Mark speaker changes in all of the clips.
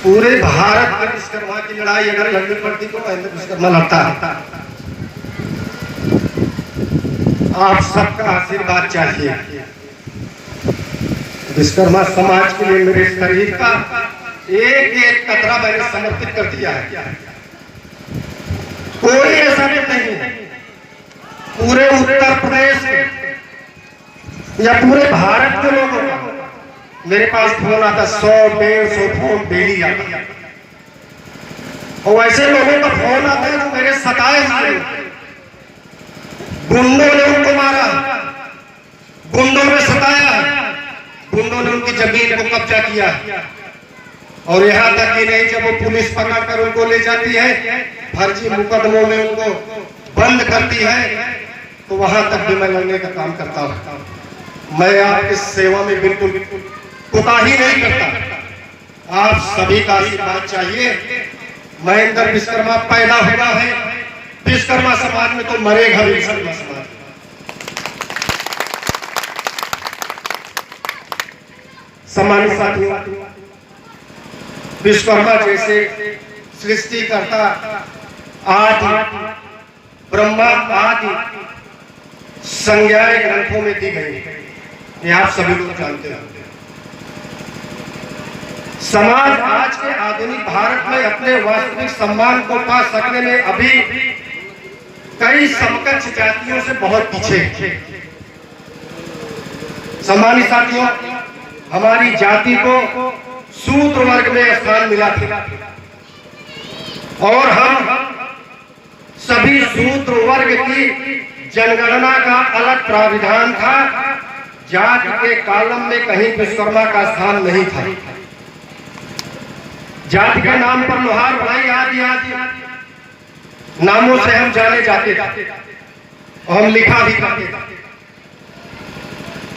Speaker 1: पूरे भारत में विश्वकर्मा की लड़ाई अगर लड़नी पड़ती तो महेंद्र विश्वकर्मा लड़ता है। आप सबका आशीर्वाद चाहिए। विश्वकर्मा समाज के लिए मेरे शरीर का एक एक कतरा मैंने समर्पित कर दिया है। कोई ऐसा नहीं, पूरे उत्तर प्रदेश या पूरे भारत के लोगों का मेरे पास फोन आता, 100-150 फोन डेली आता। और ऐसे लोगों का फोन आता है जो मेरे सताए हुए, गुंडों ने उनको मारा, गुंडों ने सताया, गुंडों ने उनकी जमीन को कब्जा किया। और यहाँ तक कि नहीं, जब वो पुलिस पकड़ कर उनको ले जाती है, फर्जी मुकदमों में उनको बंद करती है, तो वहां तक भी मैं लड़ने का काम करता हूं। मैं आपकी सेवा में बिल्कुल कोताही नहीं करता। आप सभी का आशीर्वाद चाहिए। महेंद्र विश्वकर्मा पैदा हुआ है विश्वकर्मा समाज में, तो मरेगा भी विश्वकर्मा समाज। सम्मानित साथियों, विश्वकर्मा जैसे सृष्टिकर्ता आदि ब्रह्मा आदि संज्ञाएं ग्रंथों में दी गई, ये आप सभी लोग जानते हैं। समाज आज के आधुनिक भारत में अपने वास्तविक सम्मान को पा सकने में अभी कई समकक्ष जातियों से बहुत पीछे है। सम्मानित साथियों, हमारी जाति को शूद्र वर्ग में स्थान मिला था और हम सभी शूद्र वर्ग की जनगणना का अलग प्राविधान था। जाति के कॉलम में कहीं विश्वकर्मा का स्थान नहीं था। जाति के नाम पर लोहार भाई आदि आदि नामों से हम जाने जाते थे और हम लिखा भी करते थे।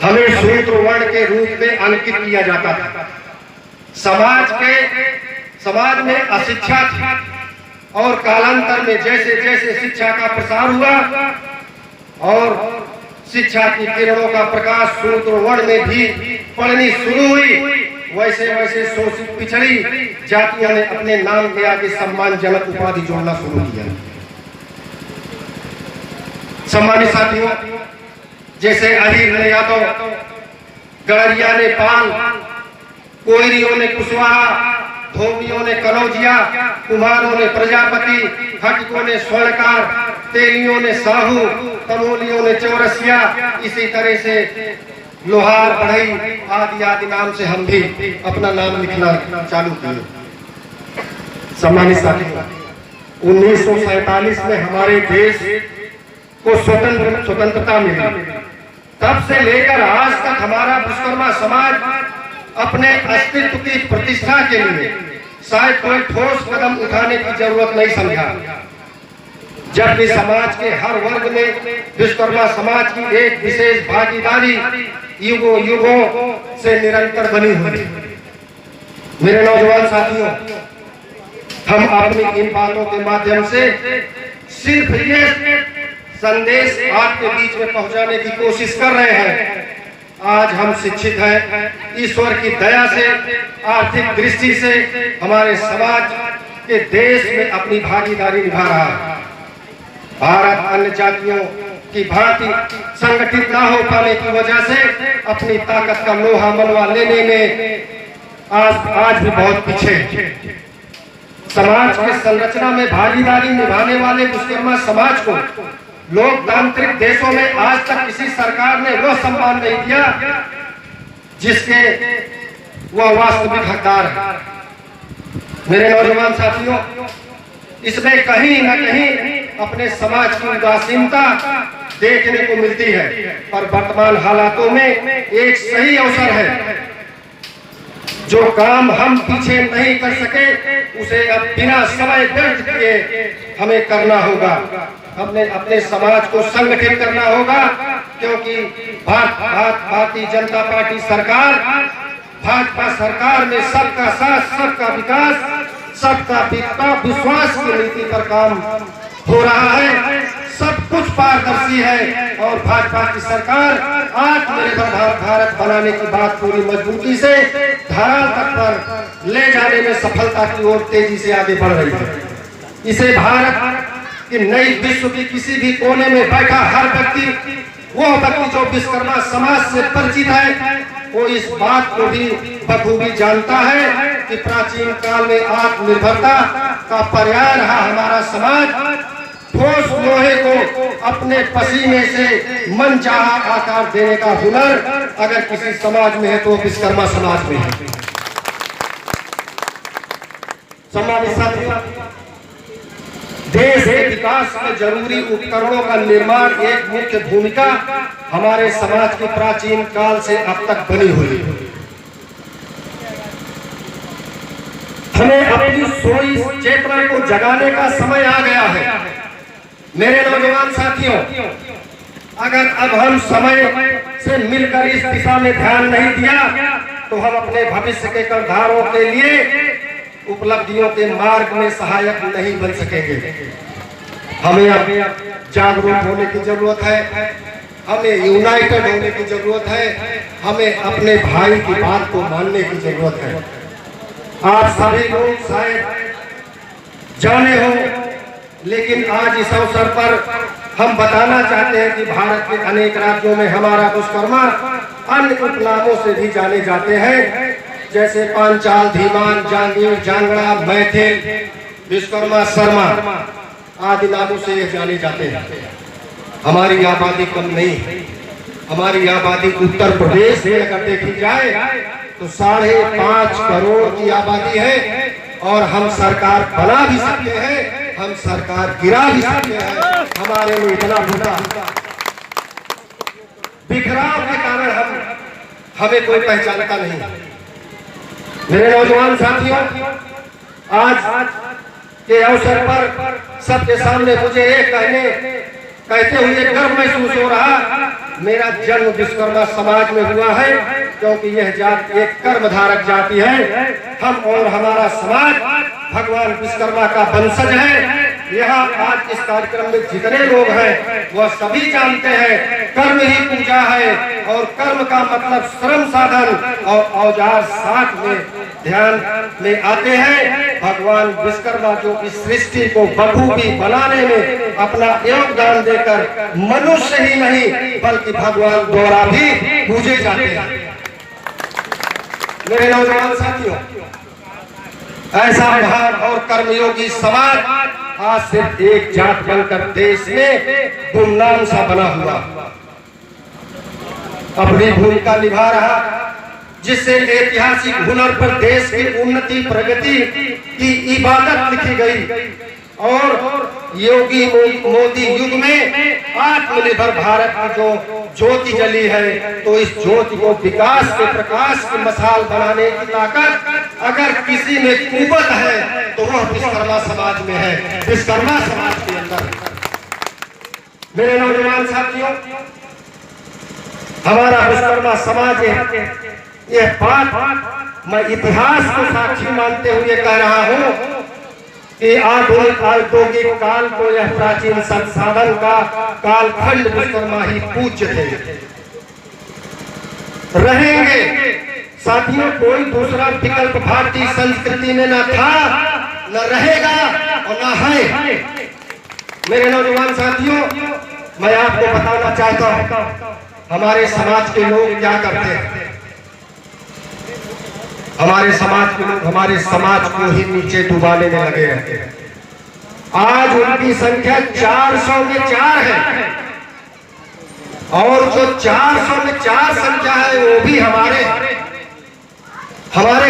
Speaker 1: हमें शूद्र वर्ण के रूप में अंकित किया जाता था। समाज में अशिक्षा थी और कालांतर में जैसे जैसे शिक्षा का प्रसार हुआ और शिक्षा की किरणों का प्रकाश शूद्र वर्ण में भी पड़नी शुरू हुई, वैसे वैसे शोषित पिछड़ी जातियों ने अपने नाम के आगे सम्मानजनक उपाधि जोड़ना शुरू किया। सम्मानित साथियों, जैसे अहिर ने यादव, गड़रिया ने पाल, कोयरियों ने कुशवाहा, धोबियों ने कनौजिया, कुम्हारों ने प्रजापति, खटकों ने स्वर्णकार, तेलियों ने साहू, तमोलियों ने चौरसिया, इसी तरह से लोहार बढ़ई आदि आदि नाम से हम भी अपना नाम लिखना चालू किए। सम्मानित साथियों, 1947 में हमारे देश को स्वतंत्रता मिली। तब से लेकर आज तक हमारा विश्वकर्मा समाज अपने अस्तित्व की प्रतिष्ठा के लिए शायद कोई ठोस कदम उठाने की जरूरत नहीं समझा। जबकि समाज के हर वर्ग में विश्वकर्मा समाज की एक विशेष भागीदारी युगों युगों से निरंतर बनी हुई। मेरे नौजवान साथियों, हम अपनी इन बातों के माध्यम से सिर्फ ये संदेश आपके बीच में पहुंचाने की कोशिश कर रहे हैं। आज हम शिक्षित हैं, ईश्वर की दया से, आर्थिक दृष्टि से हमारे समाज के देश में अपनी भागीदारी निभा रहा है। भारत अन्य जातियों की भांति संगठित ना हो पाने की वजह से अपनी ताकत का लोहा मनवा लेने में आज भी बहुत पीछे है। समाज के संरचना में भागीदारी निभाने वाले विश्वकर्मा समाज को लोकतांत्रिक देशों में आज तक किसी सरकार ने वह सम्मान नहीं दिया जिसके वह वास्तविक हकदार है। मेरे नौजवान साथियों, इसमें कहीं न कहीं अपने समाज की उदासीनता देखने को मिलती है, पर वर्तमान हालातों में एक सही अवसर है। जो काम हम पीछे नहीं कर सके उसे अब बिना समय व्यर्थ किए हमें करना होगा। अपने समाज को संगठित करना होगा, क्योंकि भारतीय जनता पार्टी सरकार, भाजपा सरकार में सबका साथ, सबका विकास, सबका विश्वास की नीति पर काम हो रहा है। सब कुछ पारदर्शी है और भाजपा की सरकार आत्मनिर्भर भारत बनाने की बात पूरी मजबूती से धरातल पर ले जाने जाने में सफलता की ओर तेजी से आगे बढ़ रही है। इसे भारत कि नई विश्व की किसी भी कोने में बैठा हर व्यक्ति, वो व्यक्ति जो विश्वकर्मा समाज से परिचित है, वो इस बात को भी बखूबी जानता है कि प्राचीन काल में आत्मनिर्भरता का पर्याय रहा हमारा समाज। ठोस लोहे को अपने पसीने से मनचाहा आकार देने का हुनर अगर किसी समाज में है तो विश्वकर्मा समाज में है। सम्मानित साथियों, देश के विकास में जरूरी उपकरणों का निर्माण एक मुख्य भूमिका हमारे समाज की प्राचीन काल से अब तक बनी हुई है। हमें अपनी सोई चेतना को जगाने का समय आ गया है। मेरे नौजवान साथियों, अगर अब हम समय से मिलकर इस दिशा में ध्यान नहीं दिया तो हम अपने भविष्य के कर्तारों के लिए उपलब्धियों के मार्ग में सहायक नहीं बन सकेंगे। हमें अब जागरूक होने की जरूरत है, हमें यूनाइटेड होने की जरूरत है, हमें अपने भाई की बात को मानने की जरूरत है। आप सभी लोग शायद जाने हो, लेकिन आज इस अवसर पर हम बताना चाहते हैं कि भारत के अनेक राज्यों में हमारा विश्वकर्मा अन्य उपनामों से भी जाने जाते हैं, जैसे पांचाल, धीमान, जांगीर, जांगड़ा, मैथिल, विश्वकर्मा, शर्मा आदि नामों से ये जाने जाते हैं। हमारी आबादी कम नहीं है। हमारी आबादी उत्तर प्रदेश में अगर देखी जाए तो 5.5 करोड़ की आबादी है और हम सरकार बना भी सकते हैं, हम सरकार गिरा भी सकते हैं। हमारे में इतना बुरा बिखराव के कारण हमें कोई पहचानता नहीं। मेरे नौजवान साथियों, आज के अवसर पर सबके सामने मुझे एक कहते हुए गर्व महसूस हो रहा, मेरा जन्म विश्वकर्मा समाज में हुआ है, क्योंकि यह जाति एक कर्मधारक जाति है। हम और हमारा समाज भगवान विश्वकर्मा का वंशज है। यहाँ आज इस कार्यक्रम में जितने लोग हैं वह सभी जानते हैं कर्म ही पूजा है, और कर्म का मतलब श्रम साधन और औजार साथ में ध्यान में आते हैं। भगवान विश्वकर्मा जो इस सृष्टि को बखूबी बनाने में अपना योगदान देकर मनुष्य ही नहीं बल्कि भगवान द्वारा भी पूजे जाते हैं। मेरे नौजवान साथियों, ऐसा महान और कर्मयोगी समाज आज सिर्फ एक जात बनकर देश में गुमनाम सा बना हुआ अपनी भूमिका निभा रहा, जिससे ऐतिहासिक हुनर पर देश की उन्नति प्रगति की इबादत लिखी गई। और योगी मोदी युग में आत्मनिर्भर भारत की जो ज्योति जली है, तो इस ज्योति को विकास के प्रकाश की मसाल बनाने की ताकत अगर किसी में कुवत है तो वह विश्वकर्मा समाज में है, विश्वकर्मा समाज के अंदर। मेरे नौजवान साथियों, हमारा विश्वकर्मा समाज है, यह बात मैं इतिहास को साक्षी मानते हुए कह रहा हूँ कि आधुनिक औद्योगिक काल को यह प्राचीन संसाधन का कालखंड विश्वकर्मा ही पूज्य थे, रहेंगे। साथियों, कोई दूसरा विकल्प भारतीय संस्कृति में न था, न रहेगा और न है। मेरे नौजवान साथियों, मैं आपको बताना चाहता हूँ हमारे समाज के लोग क्या करते हैं। हमारे समाज के लोग हमारे समाज को ही नीचे डुबाने में लगे रहते हैं। आज उनकी संख्या 400 में 4 है, और जो 400 में 4 संख्या है वो भी हमारे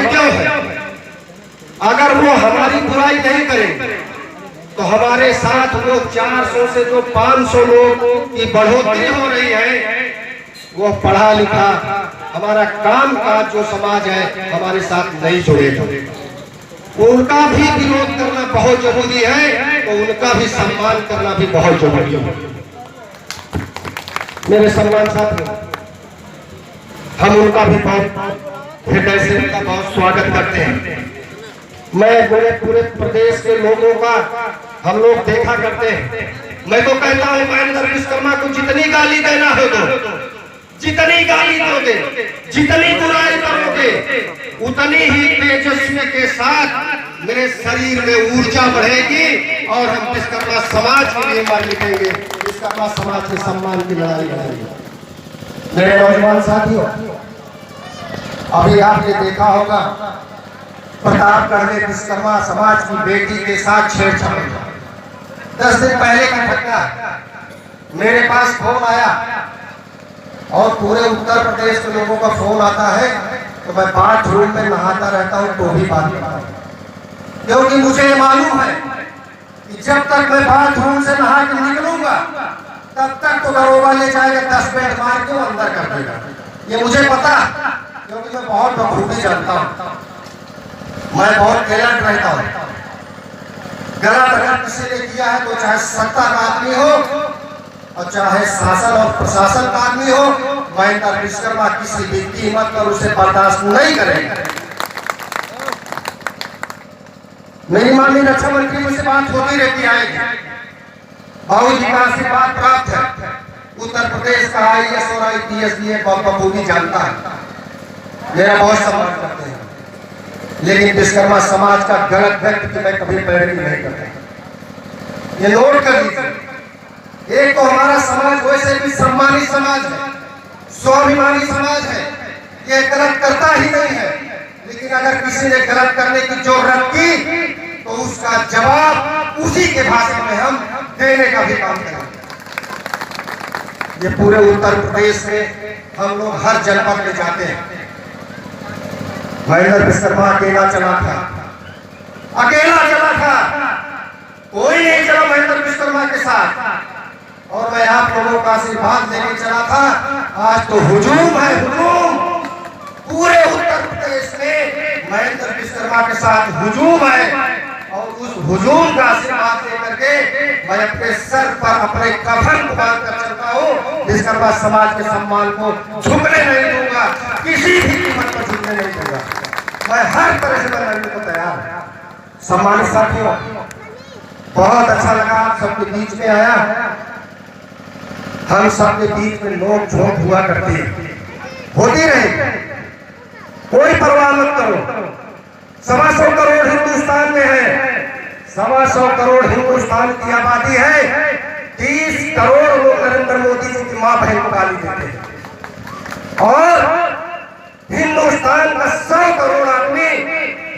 Speaker 1: क्यों है? अगर वो हमारी बुराई नहीं करेंगे तो हमारे साथ वो 400 से जो 500 लोग की बढ़ोतरी हो रही है, वो पढ़ा लिखा हमारा काम काज जो समाज है हमारे साथ नहीं जुड़ेगा। उनका भी विरोध करना बहुत जरूरी है, तो उनका भी सम्मान करना भी बहुत जरूरी है। मेरे सम्मान साथियों, हम उनका भी बहुत हृदय से उनका बहुत स्वागत करते हैं। मैं पूरे प्रदेश के लोगों का हम लोग देखा करते हैं। मैं तो कहता हूँ महेंद्र विश्वकर्मा को जितनी गाली देना हो, जितनी गाली दोगे, जितनी बुराई करोगे, उतनी ही तेजस्वी के साथ मेरे शरीर में ऊर्जा बढ़ेगी और हम विश्वकर्मा समाज के लिए मर लिखेंगे, विश्वकर्मा समाज के सम्मान की लड़ाई लड़ेंगे। मेरे नौजवान साथियों, अभी आपने देखा होगा प्रतापगढ़ में विश्वकर्मा समाज की बेटी के साथ छेड़छाड़। 10 दिन पहले का घटना, मेरे पास फोन आया और पूरे उत्तर प्रदेश के लोगों का फोन आता है तो मैं बाथरूम में नहाता रहता हूँ तो भी बात करता हूँ, क्योंकि मुझे मालूम है कि जब तक मैं बाथरूम से नहा के निकलूंगा तब तक तो दरोगा ले जाएगा, 10 मिनट मार के वो अंदर कर देगा। ये मुझे पता, क्योंकि मैं बहुत बखूबी जानता हूँ, मैं बहुत गलत रहता हूँ। गलत अगर किसी ने किया है तो चाहे सत्ता का आदमी हो और चाहे शासन और प्रशासन का आदमी हो, महेंद्र विश्वकर्मा किसी भी कीमत पर उसे बर्दाश्त नहीं करेगा। मेरी माननीय रक्षा मंत्री मुझसे बात होती रहती आएगी, बाबू जी का आशीर्वाद प्राप्त है। उत्तर प्रदेश का IAS और IPS भी बखूबी जानता है, मेरा बहुत सम्मान करते हैं, लेकिन विश्वकर्मा समाज का गलत व्यक्ति मैं कभी पैरवी नहीं करता। ये नोट कर लीजिए, एक तो हमारा समाज वैसे भी सम्मानित समाज है, स्वाभिमानी समाज है, ये गलत करता ही नहीं है, लेकिन अगर किसी ने गलत करने की जरूरत की तो उसका जवाब उसी के भाषा में हम देने का भी काम करेंगे। ये पूरे उत्तर प्रदेश में हम लोग हर जनपद में जाते हैं। महेंद्र विश्वकर्मा अकेला चला था, कोई नहीं चला महेंद्र विश्वकर्मा के साथ, और मैं आप लोगों का आशीर्वाद लेके चला था। आज तो हुजूम है, हुजूम पूरे उत्तर प्रदेश में महेंद्र विश्वकर्मा के साथ हुजूम है, और उस हुजूम का आशीर्वाद लेकर के मैं अपने सर पर अपने कफन को बांध कर चलता हूँ। विश्वकर्मा समाज के सम्मान को झुकने नहीं दूंगा, किसी भी कीमत पर झुकने नहीं दूंगा। मैं हर तरह से लड़ने को तैयार हूँ। सम्मानित साथियों, बहुत अच्छा लगा आप सबके बीच में आया। हम सबके बीच में नोक झोंक हुआ करती है, होती रहे, कोई परवाह मत करो। 125 करोड़ हिंदुस्तान में है, 125 करोड़ हिंदुस्तान की आबादी है, 30 करोड़ लोग नरेंद्र मोदी जी की मां बहन को गाली देते हैं, और हिंदुस्तान का 100 करोड़ आदमी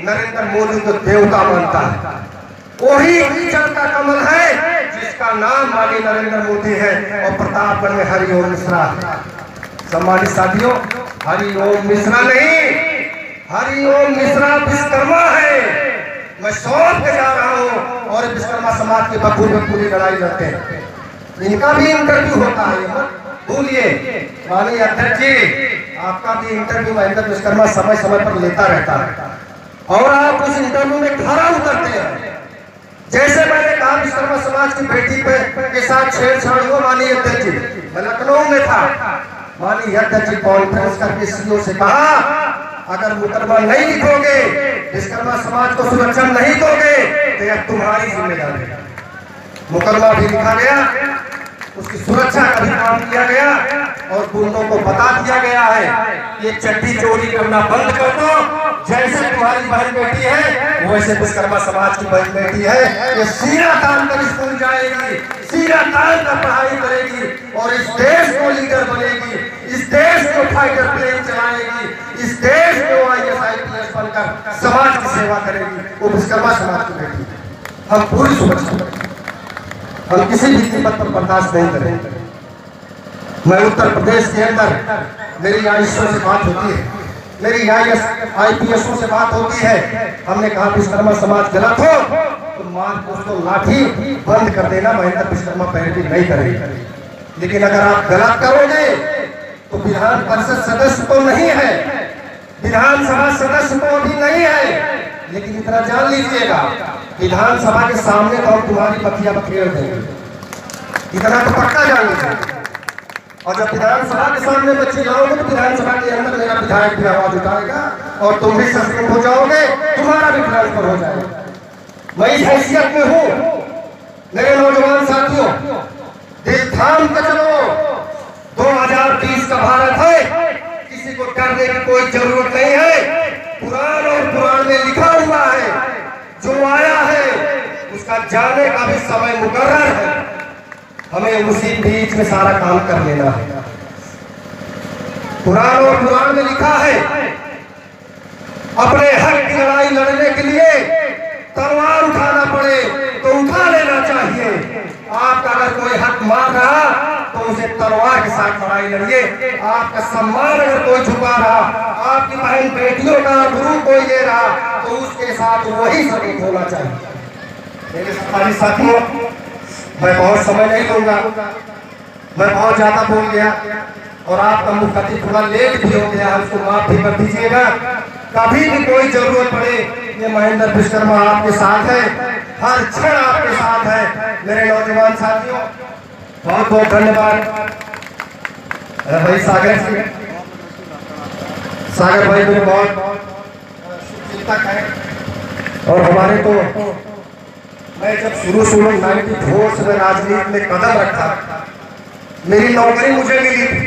Speaker 1: नरेंद्र मोदी को देवता मानता है। वही कीचड़ का कमल है जिसका नाम माननीय नरेंद्र मोदी है, और प्रतापगढ़ में हरिओम मिश्रा है। सम्मानित साथियों, हरिओम मिश्रा नहीं, हरिओम मिश्रा विश्वकर्मा है। मैं सौंप के जा रहा हूँ और विश्वकर्मा समाज के बखूबी में पूरी लड़ाई लड़ते हैं। इनका भी इंटरव्यू होता है, भूलिए माननीय अध्यक्ष जी, आपका भी इंटरव्यू महेंद्र विश्वकर्मा समय समय पर लेता रहता है, और आप उस इंटरव्यू में खरा उतरते हैं। जैसे मैंने कहा विश्वकर्मा समाज की बेटी के साथ छेड़छाड़ हुआ, माननीय अध्यक्ष जी, मैं लखनऊ में था, माननीय अध्यक्ष जी कॉन्फ्रेंस करके सीओ से कहा, अगर मुकदमा नहीं लिखोगे, विश्वकर्मा समाज को सुरक्षा नहीं दोगे तो यह तुम्हारी जिम्मेदारी है। मुकदमा भी लिखा गया, उसकी सुरक्षा का भी काम किया गया, और गुंडों को बता दिया गया है ये चड्डी चोरी करना बंद कर दो, जैसे तुम्हारी बहन बेटी है वैसे विश्वकर्मा समाज की बहन बेटी है, ये सीना तान कर स्कूल जाएगी, सीना तान कर पढ़ाई करेगी, और इस देश को लीडर बनेगी, इस देश को फाइटर प्लेन चलाएगी, इस देश को IAS IPS बनकर समाज की सेवा करेगी। वो विश्वकर्मा समाज की बेटी है। हम पूरी सुरक्षा करेंगे, हम किसी भी कीमत पर बर्दाश्त नहीं करेंगे। मैं उत्तर प्रदेश के अंदर मेरी IASओं से बात होती है, मेरी IAS IPSओं से बात होती है। हमने कहा विश्वकर्मा समाज गलत हो तो मार को लाठी बंद कर देना, महेंद्र विश्वकर्मा पैरवी नहीं करेंगे। लेकिन अगर आप गलत करोगे तो विधान परिषद सदस्य तो नहीं है, विधानसभा सदस्य तो अभी नहीं है, लेकिन इतना जान लीजिएगा विधानसभा के सामने तो हम तुम्हारी पथिया बखेर देंगे, इतना तो पक्का जान लीजिए। और जब विधानसभा के सामने बच्चे लाओगे तो विधानसभा के अंदर मेरा विधायक भी आवाज उठाएगा और तुम भी सस्पेंड हो जाओगे, तुम्हारा भी ट्रांसफर हो जाएगा। मैं इस हैसियत में हूँ। मेरे नौजवान साथियों, दिल थाम के चलो, 2020 का भारत है, किसी को डरने की कोई जरूरत नहीं है। कुरान और कुरान में लिखा हुआ है, जो आया है उसका जाने का भी समय मुकर्रर है। हमें उसी बीच में सारा काम कर लेना है। कुरान और कुरान में लिखा है, अपने हक की लड़ाई लड़ने के लिए तलवार उठाना पड़े तो उठा लेना चाहिए। आपका अगर कोई हक मार रहा तो उसे तलवार के साथ लड़ाई लड़िए। आपका सम्मान अगर कोई झुका रहा, आपकी बहन बेटियों का गुरु कोई ले रहा, तो उसके साथ वही सबूत होना चाहिए। मेरे सरकारी साथियों, मैं बहुत समय नहीं लूंगा, मैं बहुत ज्यादा बोल गया और आपका मुख्ताती थोड़ा लेट भी हो गया, उसको माफ भी कर दीजिएगा। कभी भी कोई जरूरत पड़े, ये महेंद्र विश्वकर्मा आपके साथ है, हर क्षण आपके साथ है। मेरे नौजवान साथियों, बहुत बहुत धन्यवाद। भाई सागर भाई मेरे बहुत चिंतक है और हमारे तो, मैं जब शुरू 94 से राजनीति में कदम रखा, मेरी नौकरी मुझे मिली थी,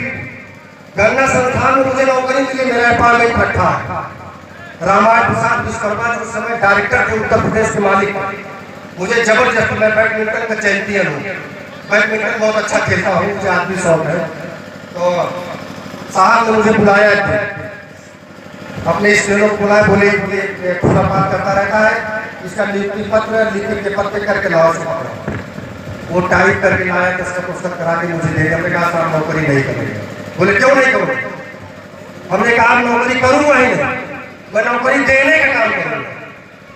Speaker 1: गन्ना संस्थान में मुझे नौकरी मिली, मेरा अपार्टमेंट इकट्ठा। रामायण प्रसाद विश्वकर्मा जो समय डायरेक्टर थे उत्तर प्रदेश के मालिक, मुझे जबरदस्त, मैं बैडमिंटन का चैंपियन हूँ, बैडमिंटन बहुत अच्छा खेलता हूँ, मुझे आदमी शौक है। तो साहब ने मुझे बुलाया थे, अपने स्टेनों को बुलाए, बोले खुलापात करता रहता है, इसका नियुक्ति पत्र लिखित के पत्र करके लाओ से पकड़ो। वो टाइप करके लाया, इसका पुस्तक करा के मुझे दे दिया। हमने कहा साहब नौकरी नहीं करेंगे। बोले क्यों नहीं करोगे? हमने कहा नौकरी करूंगा ही नहीं, मैं नौकरी देने का काम करूंगा।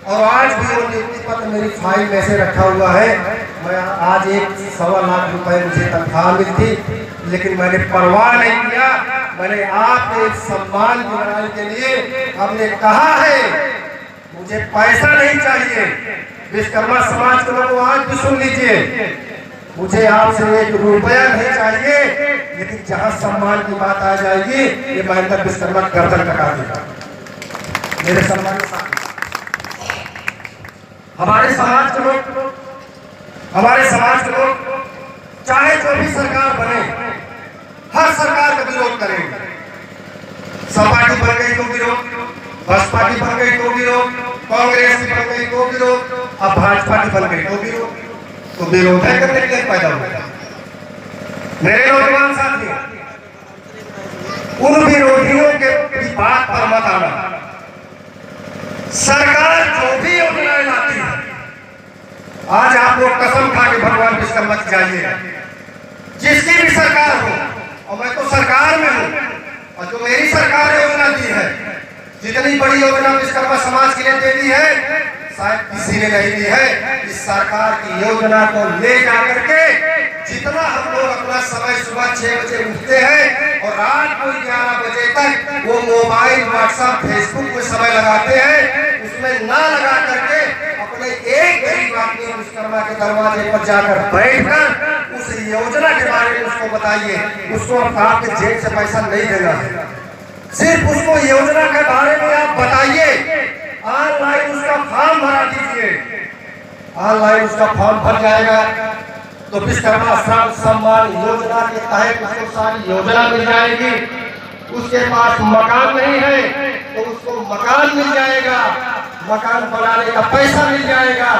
Speaker 1: और आज भी वो नियुक्ति पत्र मेरी फाइल में से रखा हुआ है। मैं आज 1.25 लाख रुपए मुझे तनख्वाह मिलती, लेकिन मैंने परवाह नहीं किया। मैंने आपके सम्मान की लड़ाई के लिए हमने कहा है, मुझे पैसा नहीं चाहिए। विश्वकर्मा समाज के लोगों आज भी सुन लीजिए, मुझे आपसे 1 रुपया नहीं चाहिए, लेकिन जहां सम्मान की बात आ जाएगी, ये महेंद्र विश्वकर्मा गर्दन कटा देगा। मेरे सम्मान के साथ हमारे समाज के लोग चाहे जो भी सरकार बने, हर सरकार का विरोध करेंगे। सपा की बन गई तो विरोध, बसपा की बन गई तो विरोध, कांग्रेस की बन गई तो विरोध, अब भाजपा की बन गई तो विरोध। तो विरोध करने के लिए पैदा हुआ। मेरे नौजवान साथियों, उन विरोधियों के बात पर मत आना। सरकार जो भी योजनाएं लाती है, आज आप लोग कसम खा के भगवान विश्वकर्मा की जाइएगा, जिसकी भी सरकार हो, और मैं तो सरकार में हूं, और जो मेरी सरकार योजना दी है, जितनी बड़ी योजना विश्वकर्मा समाज के लिए दे दी है, शायद किसी ने नहीं दी है। इस सरकार की योजना को ले जाकर के जितना हम लोग अपना समय सुबह 6 बजे उठते हैं और रात को 11 बजे तक वो मोबाइल, व्हाट्सएप, फेसबुक में समय लगाते हैं, उसमें ना लगा करके अपने एक गरीब आदमी विश्वकर्मा के दरवाजे पर जाकर बैठकर उस योजना के बारे में उसको बताइए। उसको आपके जेब से पैसा नहीं देना है, सिर्फ उसको योजना के बारे में आप बताइए। ऑनलाइन उसका फॉर्म भरा दीजिए, ऑनलाइन उसका फॉर्म भर जाएगा तो विश्वकर्मा श्रम सम्मान योजना के तहत उसको सारी योजना मिल जाएगी। उसके पास मकान नहीं है तो उसको मकान मिल जाएगा, मकान बनाने का पैसा मिल जाएगा।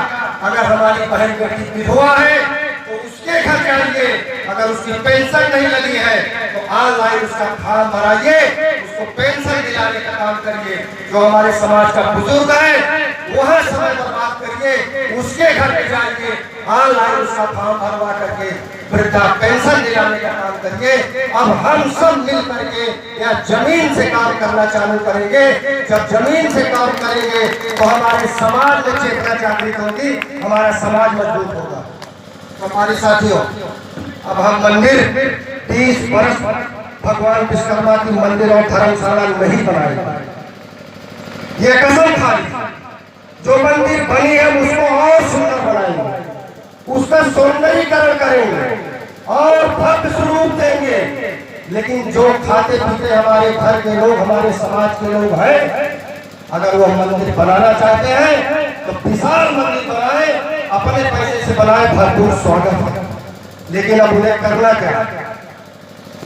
Speaker 1: अगर हमारी बहन बेटी विधवा है तो उसके घर जाइए, अगर उसकी पेंशन नहीं लगी है तो ऑनलाइन उसका फॉर्म भराइए, उसको पेंशन दिलाने का काम करिए। जो हमारे समाज का बुजुर्ग है वहाँ समय बर्बाद करिए, उसके घर पे जाइए, ऑनलाइन उसका फॉर्म भरवा करके वृद्धा पेंशन दिलाने का काम करिए। अब हम सब मिल करके या जमीन से काम करना चालू करेंगे। जब जमीन से काम करेंगे तो हमारे समाज में चेतना जागृत होगी, हमारा समाज मजबूत होगा। हमारे साथियों, अब हम मंदिर 30 वर्ष भगवान विश्वकर्मा की मंदिर और धर्मशाला नहीं बनाए, ये कसम खा ली। जो मंदिर बनी है उसको और सुंदर बनाएंगे, उसका सौंदर्यीकरण करेंगे और भव्य स्वरूप देंगे। लेकिन जो खाते पीते हमारे घर के लोग, हमारे समाज के लोग हैं, अगर वो मंदिर बनाना चाहते हैं तो विशाल मंदिर बनाए, अपने पैसे से बनाए, भरपूर स्वागत है। लेकिन अब उन्हें करना क्या?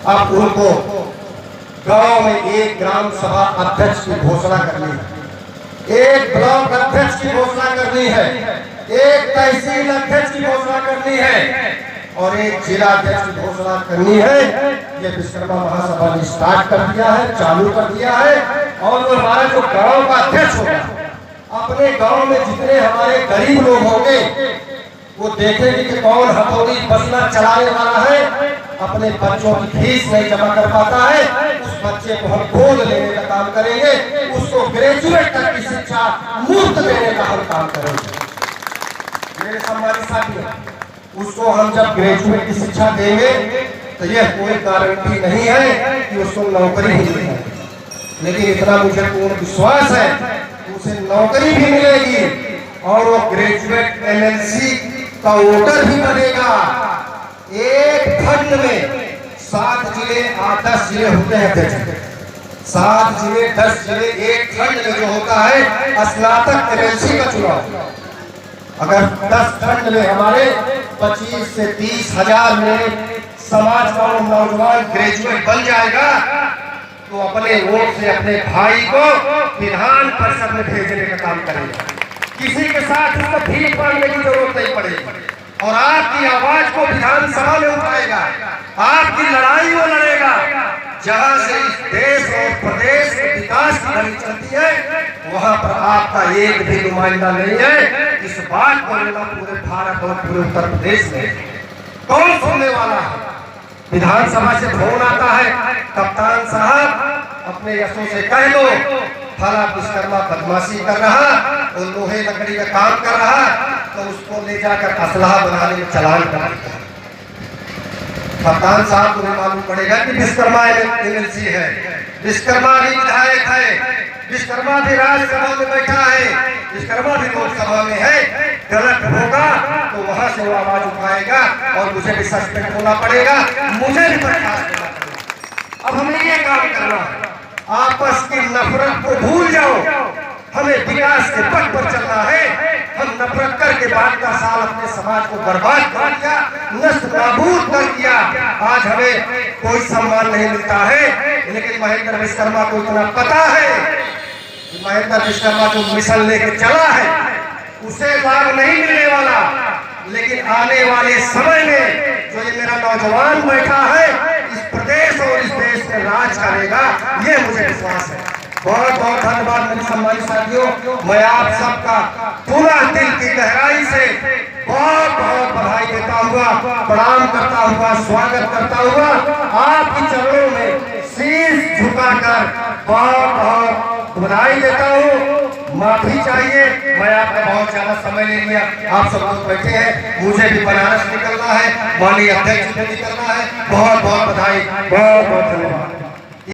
Speaker 1: अब उनको गांव में एक ग्राम सभा अध्यक्ष की घोषणा करनी है। एक ब्लॉक अध्यक्ष की घोषणा करनी है, एक तहसील अध्यक्ष की घोषणा करनी है और एक जिला अध्यक्ष की घोषणा करनी है। ये विश्वकर्मा महासभा ने स्टार्ट कर दिया है, चालू कर दिया है। और वो हमारा जो गांव का अध्यक्ष होगा, अपने गांव में जितने हमारे गरीब लोग होंगे वो देखेंगे कि कौन हथौड़ी बसना चलाने वाला है, अपने बच्चों की फीस नहीं जमा कर पाता है, उस बच्चे को हम गोद लेने का काम करेंगे, उसको ग्रेजुएट तक की शिक्षा मुफ्त देने का हम काम करेंगे। मेरे सम्मानित साथियों, उसको हम जब ग्रेजुएट की शिक्षा देंगे तो यह कोई गारंटी नहीं है कि उसको नौकरी ही मिलेगी, लेकिन इतना मुझे पूर्ण विश्वास है कि उसे नौकरी भी मिलेगी और वो ग्रेजुएट एमएलसी का वोटर भी बनेगा। एक खंड में 7 जिले 10 जिले होते हैं, 7 जिले 10 जिले, एक खंड में जो होता है स्नातक एमएलसी का चुनाव। अगर 10 खंड में हमारे 25 से 30 हजार में समाज का नौजवान ग्रेजुएट बन जाएगा तो अपने वोट से अपने भाई को विधान परिषद में भेजने का काम करेगा। किसी के साथ उसको भीख मांगने की जरूरत नहीं पड़ेगी और आपकी आवाज को विधानसभा में उठाएगा, आपकी लड़ाई वो लड़ेगा। जहां से इस देश और प्रदेश के विकास की लड़ाई चलती है वहां पर आपका एक भी नुमाइंदा नहीं है। इस बात को पूरे भारत और पूरे उत्तर प्रदेश में कौन सुनने वाला है? विधानसभा से फोन आता है, कप्तान साहब अपने यशों से कह लो फला विश्वकर्मा बदमाशी कर रहा और लोहे लकड़ी का काम कर रहा, तो उसको ले जाकर असलहा बनाने में चलान कर देता है। कप्तान साहब तुम्हें मालूम पड़ेगा कि विश्वकर्मा एमएलसी है, विश्वकर्मा भी विधायक है, विश्वकर्मा भी राज्यसभा में बैठा है, विश्वकर्मा भी लोकसभा में है। गलत होगा तो वहां से वो आवाज उठाएगा और मुझे भी सस्पेंड होना पड़ेगा, मुझे भी बर्खास्त होना पड़ेगा। अब हमें ये काम करना है, आपस की नफरत को भूल जाओ, हमें विकास के पथ पर चलना है। हम नफरत करके बाद का साल अपने समाज को बर्बाद कर दिया, नष्ट नाबूद कर दिया। आज हमें कोई सम्मान नहीं मिलता है, लेकिन महेंद्र विश्वकर्मा को इतना पता है कि महेंद्र विश्वकर्मा जो मिशन लेके चला है उसे लाभ नहीं मिलने वाला, लेकिन आने वाले समय में जो ये मेरा नौजवान बैठा है इस प्रदेश और इस देश में राज करेगा, ये मुझे विश्वास है। बहुत बहुत धन्यवाद मेरे सम्मानित साथियों। मैं आप सबका पूरा दिल की गहराई से बहुत बहुत बधाई देता हुआ, प्रणाम करता हुआ, स्वागत करता हुआ, आपकी चरणों में शीश झुकाकर बहुत बहुत बधाई देता हूँ। माफी चाहिए, मैं आपका बहुत ज्यादा समय ले लिया। आप सब लोग बैठे हैं, मुझे भी बनारस निकलना है, माननीय अध्यक्ष को निकलना है। बहुत बहुत बधाई, बहुत बहुत धन्यवाद।